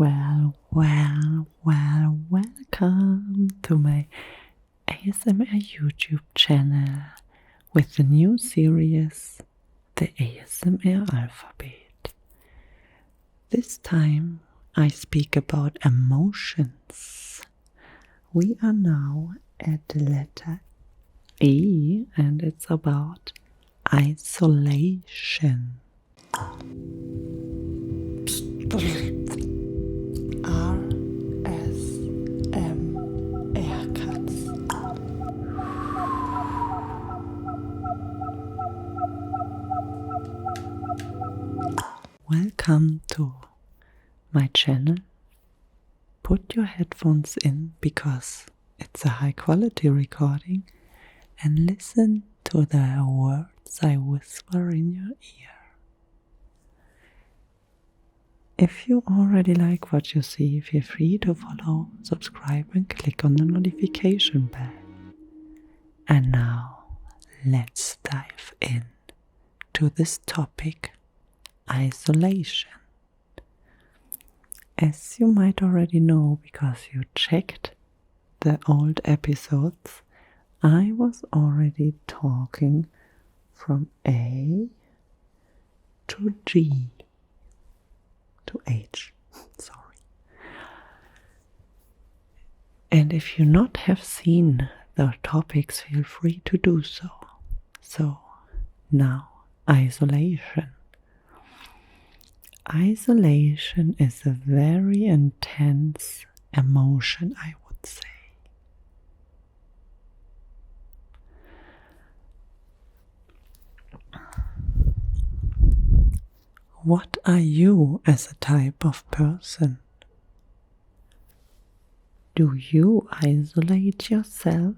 Welcome to my ASMR YouTube channel with the new series, the ASMR Alphabet. This time I speak about emotions. We are now at the letter E and it's about isolation. Katz. Welcome to my channel. Put your headphones in because it's a high quality recording and listen to the words I whisper in your ear. If you already like what you see, feel free to follow, subscribe and click on the notification bell. And now, let's dive in to this topic, isolation. As you might already know because you checked the old episodes, I was already talking from A to G. To H, sorry. And if you not have seen the topics, feel free to do so. So now, isolation. Isolation is a very intense emotion, I would say. What are you as a type of person? Do you isolate yourself?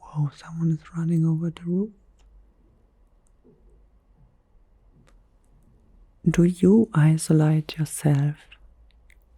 Whoa, someone is running over the roof. Do you isolate yourself?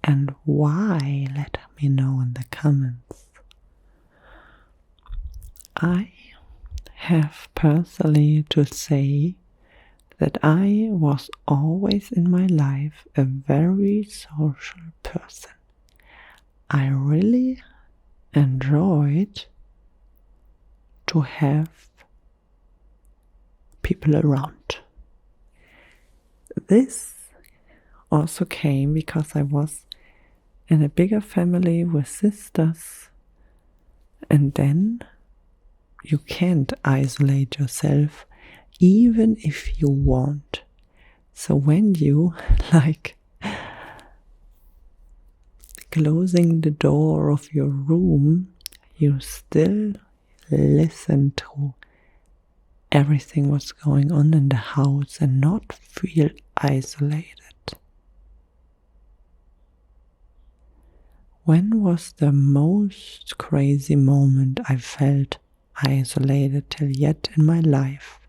And why? Let me know in the comments. I have personally to say that I was always in my life a very social person. I really enjoyed to have people around. This also came because I was in a bigger family with sisters, and then you can't isolate yourself even if you want. So when you closing the door of your room, you still listen to everything what's going on in the house and not feel isolated. When was the most crazy moment I felt isolated till yet in my life?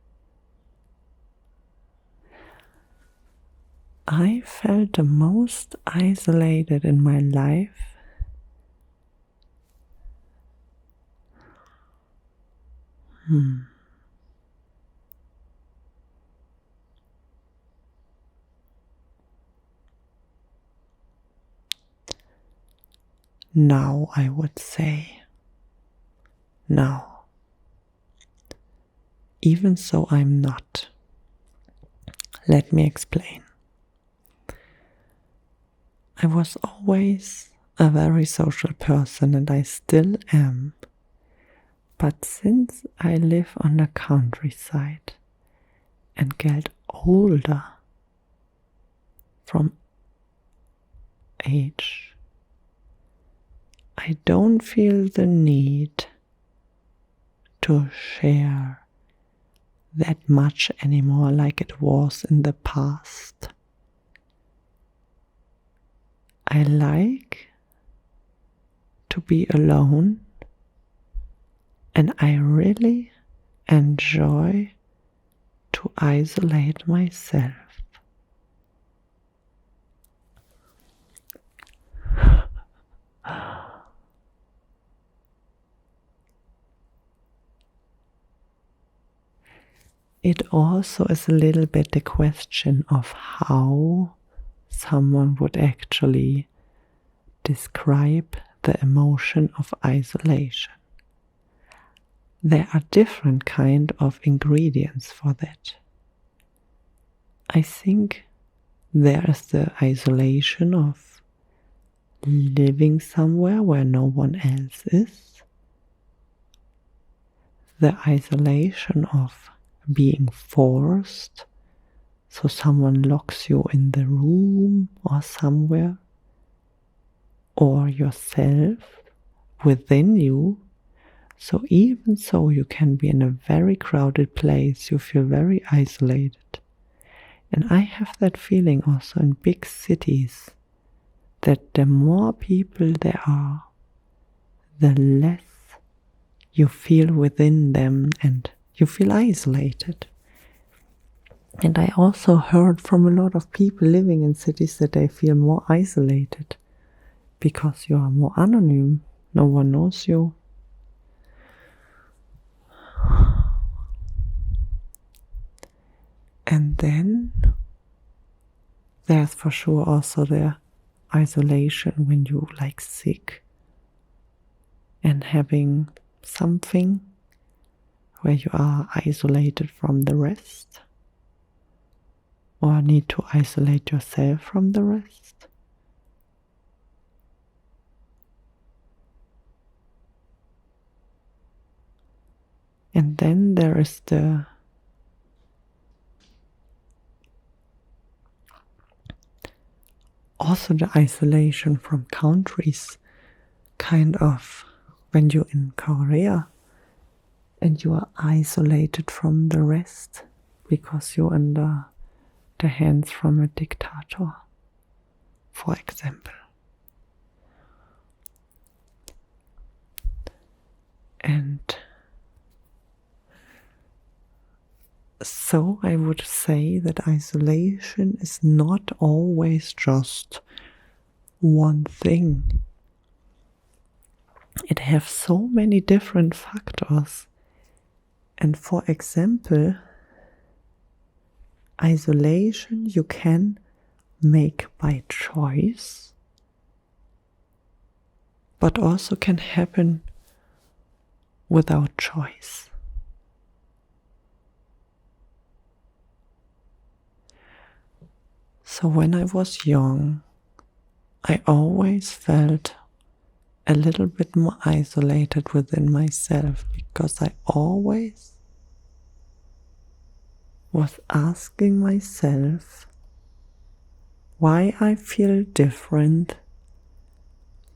I felt the most isolated in my life Now, I would say. Now. Even so, I'm not. Let me explain. I was always a very social person and I still am. But since I live on the countryside and get older from age, I don't feel the need to share that much anymore like it was in the past. I like to be alone and I really enjoy to isolate myself. it also is a little bit the question of how someone would actually describe the emotion of isolation. There are different kind of ingredients for that. I think there is the isolation of living somewhere where no one else is, the isolation of being forced, so someone locks you in the room or somewhere, or yourself within you. So even so you can be in a very crowded place, you feel very isolated. And I have that feeling also in big cities, that the more people there are, the less you feel within them and you feel isolated. And I also heard from a lot of people living in cities that they feel more isolated because you are more anonymous, no one knows you. And then there's for sure also the isolation when you like sick and having something where you are isolated from the rest or need to isolate yourself from the rest. And then there is also the isolation from countries, kind of when you're in Korea and you are isolated from the rest because you're under the hands from a dictator, for example. And so I would say that isolation is not always just one thing. It has so many different factors. And for example, isolation you can make by choice, but also can happen without choice. So when I was young, I always felt a little bit more isolated within myself because I always was asking myself why I feel different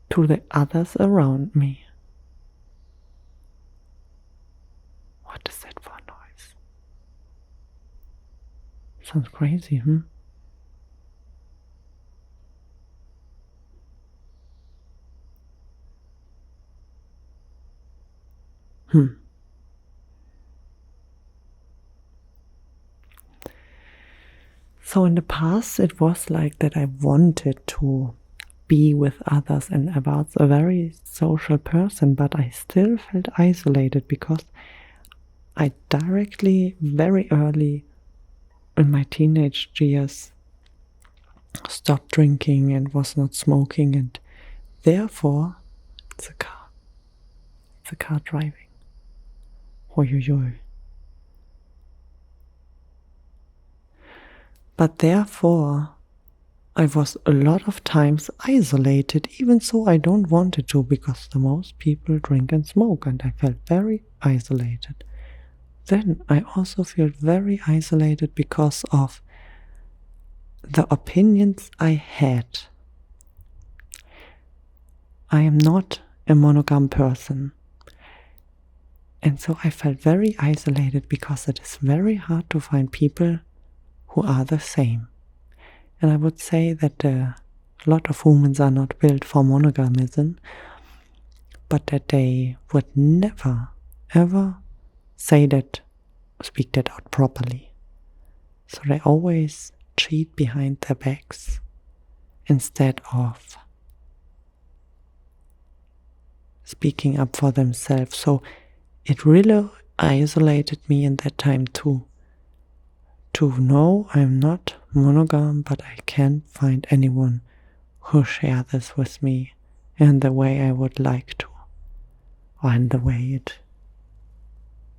to the others around me. What is that for noise? Sounds crazy, So in the past it was like that I wanted to be with others and I was a very social person, but I still felt isolated because I directly, very early in my teenage years, stopped drinking and was not smoking, and therefore it's a car driving. Oi. But therefore, I was a lot of times isolated, even so I don't want it to, because the most people drink and smoke, and I felt very isolated. Then I also feel very isolated because of the opinions I had. I am not a monogam person. And so I felt very isolated because it is very hard to find people who are the same. And I would say that a lot of humans are not built for monogamism, but that they would never, ever speak that out properly. So they always cheat behind their backs instead of speaking up for themselves. So it really isolated me in that time too, to know I'm not monogam, but I can't find anyone who share this with me in the way I would like to, or in the way it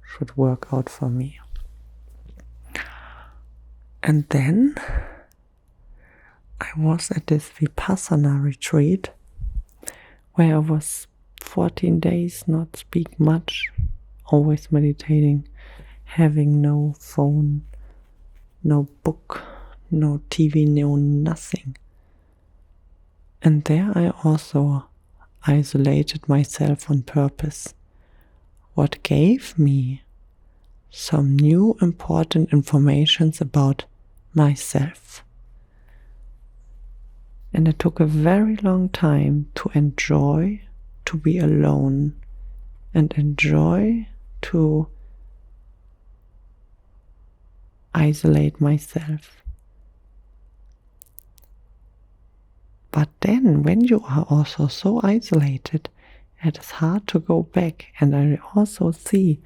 should work out for me. And then I was at this Vipassana retreat where I was 14 days, not speak much, always meditating, having no phone, no book, no TV, no nothing. And there I also isolated myself on purpose. What gave me some new important informations about myself. And it took a very long time to enjoy to be alone and enjoy to isolate myself. But then when you are also so isolated, it is hard to go back. And I also see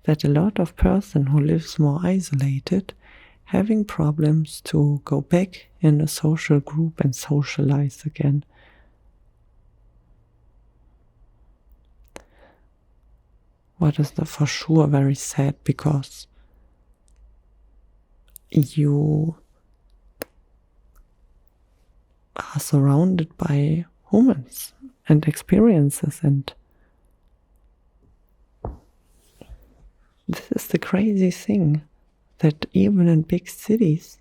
that a lot of person who lives more isolated having problems to go back in a social group and socialize again. What is for sure very sad, because you are surrounded by humans and experiences, and this is the crazy thing, that even in big cities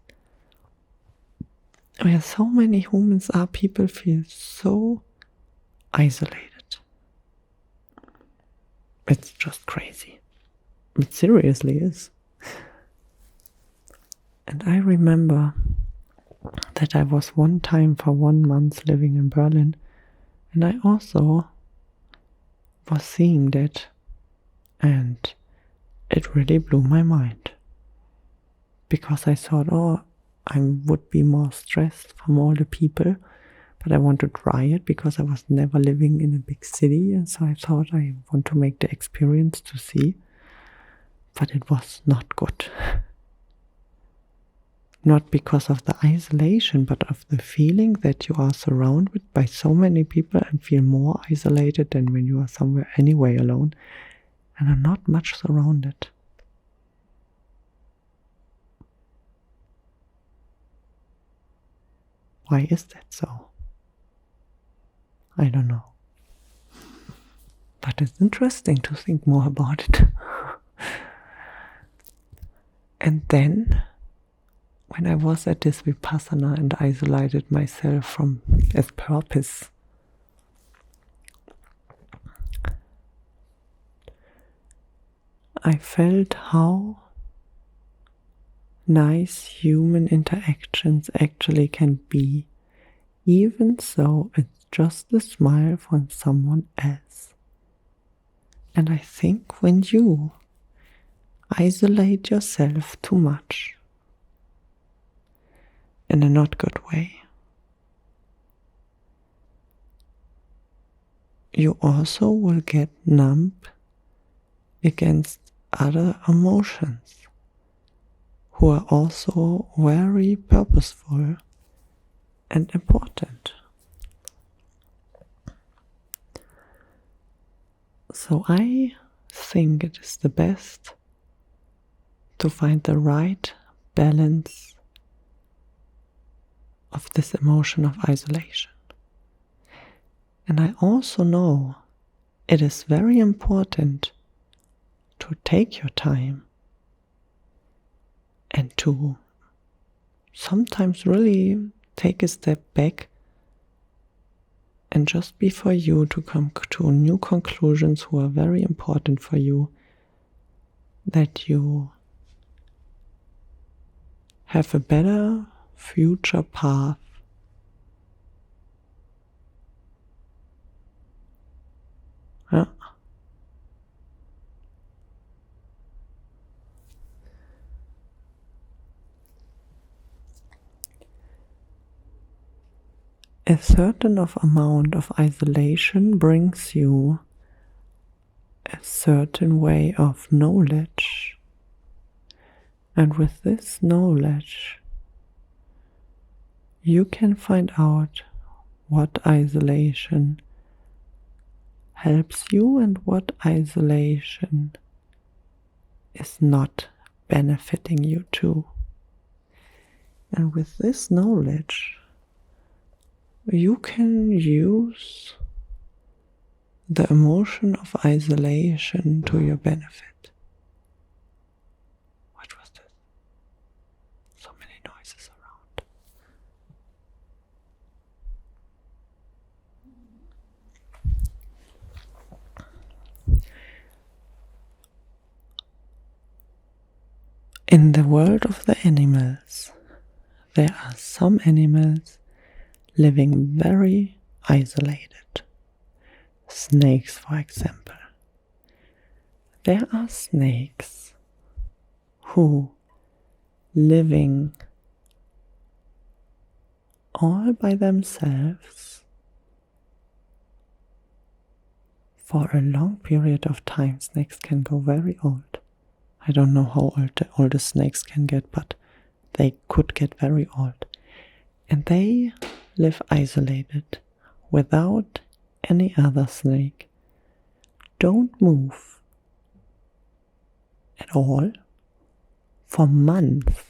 where so many humans are, people feel so isolated. It's just crazy. It seriously is. And I remember that I was one time for 1 month living in Berlin, and I also was seeing that, and it really blew my mind, because I thought, oh, I would be more stressed from all the people, but I want to try it because I was never living in a big city, and so I thought I want to make the experience to see, but it was not good. Not because of the isolation, but of the feeling that you are surrounded by so many people and feel more isolated than when you are somewhere anyway alone and are not much surrounded. Why is that so? I don't know. But it's interesting to think more about it. And then, when I was at this Vipassana and isolated myself from its purpose, I felt how nice human interactions actually can be, even though it's just a smile from someone else. And I think when you isolate yourself too much, in a not good way, you also will get numb against other emotions who are also very purposeful and important. So I think it is the best to find the right balance of this emotion of isolation. And I also know it is very important to take your time and to sometimes really take a step back and just be for you to come to new conclusions who are very important for you, that you have a better future path A certain amount of isolation brings you a certain way of knowledge, And with this knowledge, you can find out what isolation helps you and what isolation is not benefiting you too. And with this knowledge, you can use the emotion of isolation to your benefit. What was this? So many noises around. In the world of the animals, there are some animals living very isolated. Snakes, for example. There are snakes who living all by themselves for a long period of time. Snakes can go very old. I don't know how old the oldest snakes can get, but they could get very old. And they live isolated without any other snake. Don't move at all for months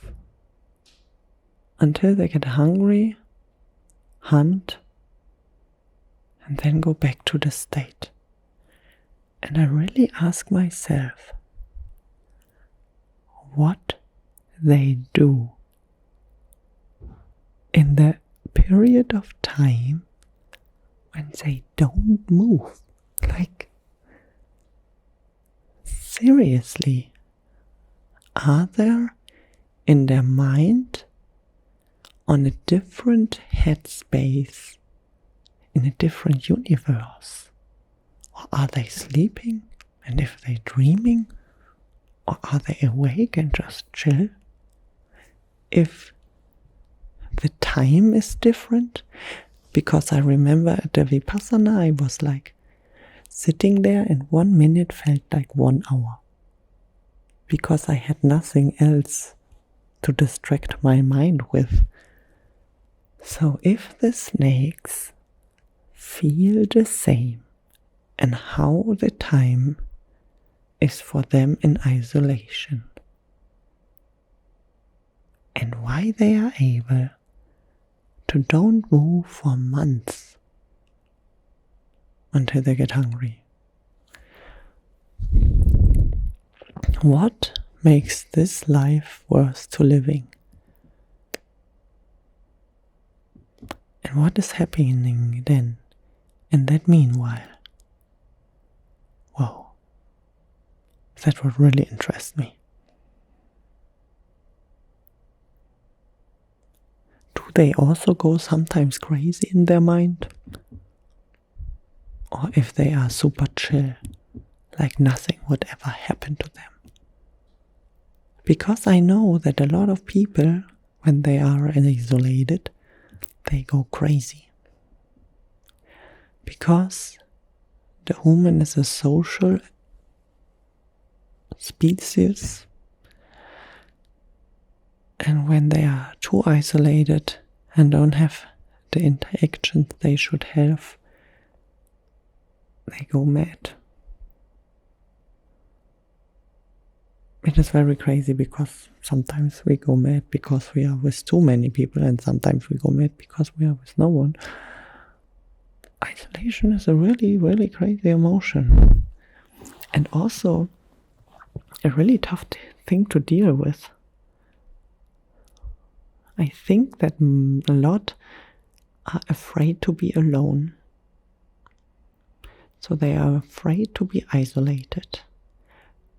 until they get hungry, hunt, and then go back to the state. And I really ask myself what they do in the period of time when they don't move. Like, seriously, are there in their mind on a different headspace, in a different universe? Or are they sleeping? And if they're dreaming? Or are they awake and just chill? If the time is different, because I remember at the Vipassana I was like sitting there and 1 minute felt like 1 hour, because I had nothing else to distract my mind with. So if the snakes feel the same and how the time is for them in isolation, and why they are able to don't move for months until they get hungry. What makes this life worth to living? And what is happening then in that meanwhile? Whoa, that would really interest me. Do they also go sometimes crazy in their mind? Or if they are super chill, like nothing would ever happen to them? Because I know that a lot of people, when they are isolated, they go crazy. Because the human is a social species, and when they are too isolated and don't have the interactions they should have, they go mad. It is very crazy, because sometimes we go mad because we are with too many people, and sometimes we go mad because we are with no one. Isolation is a really, really crazy emotion, and also a really tough thing to deal with. I think that a lot are afraid to be alone. So they are afraid to be isolated.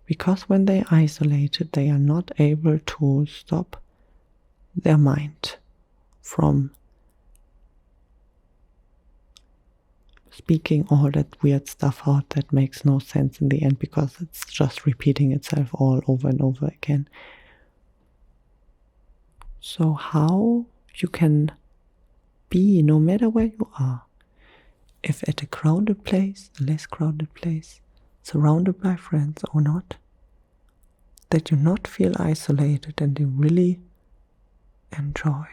Because when they are isolated, they are not able to stop their mind from speaking all that weird stuff out that makes no sense in the end, because it's just repeating itself all over and over again. So how you can be, no matter where you are, if at a crowded place, a less crowded place, surrounded by friends or not, that you not feel isolated and you really enjoy.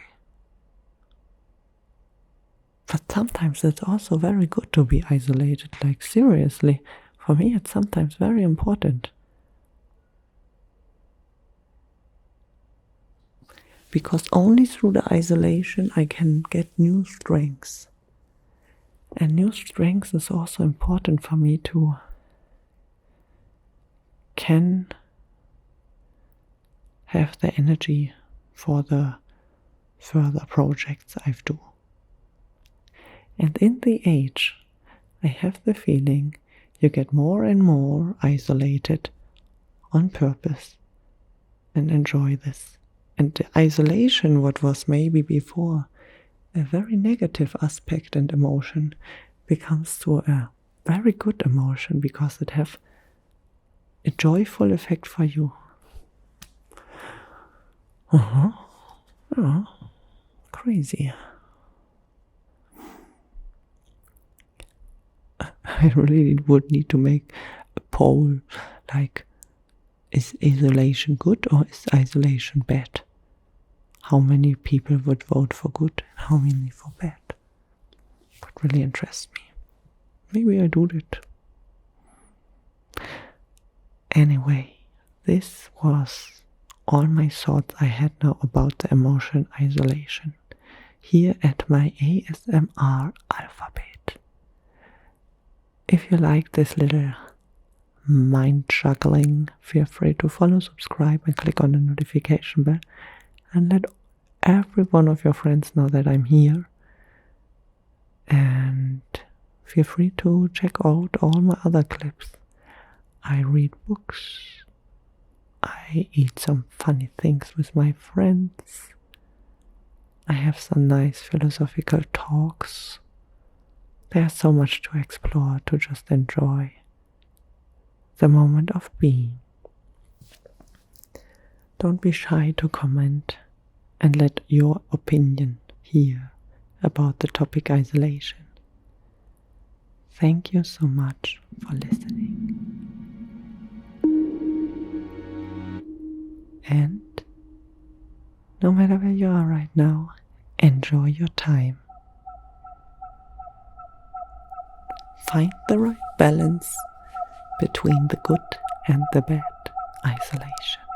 But sometimes it's also very good to be isolated, like seriously. For me, it's sometimes very important. Because only through the isolation I can get new strengths. And new strengths is also important for me to can have the energy for the further projects I do. And in the age, I have the feeling you get more and more isolated on purpose and enjoy this. And the isolation, what was maybe before a very negative aspect and emotion, becomes to a very good emotion because it have a joyful effect for you. Oh, crazy. I really would need to make a poll, like, is isolation good or is isolation bad? How many people would vote for good and how many for bad? Would really interest me. Maybe I do that. Anyway, this was all my thoughts I had now about the emotion isolation here at my ASMR alphabet. If you like this little mind juggling, feel free to follow, subscribe, and click on the notification bell, and let every one of your friends know that I'm here. And feel free to check out all my other clips. I read books. I eat some funny things with my friends. I have some nice philosophical talks. There's so much to explore, to just enjoy the moment of being. Don't be shy to comment and let your opinion here about the topic isolation. Thank you so much for listening. And no matter where you are right now, enjoy your time. Find the right balance between the good and the bad isolation.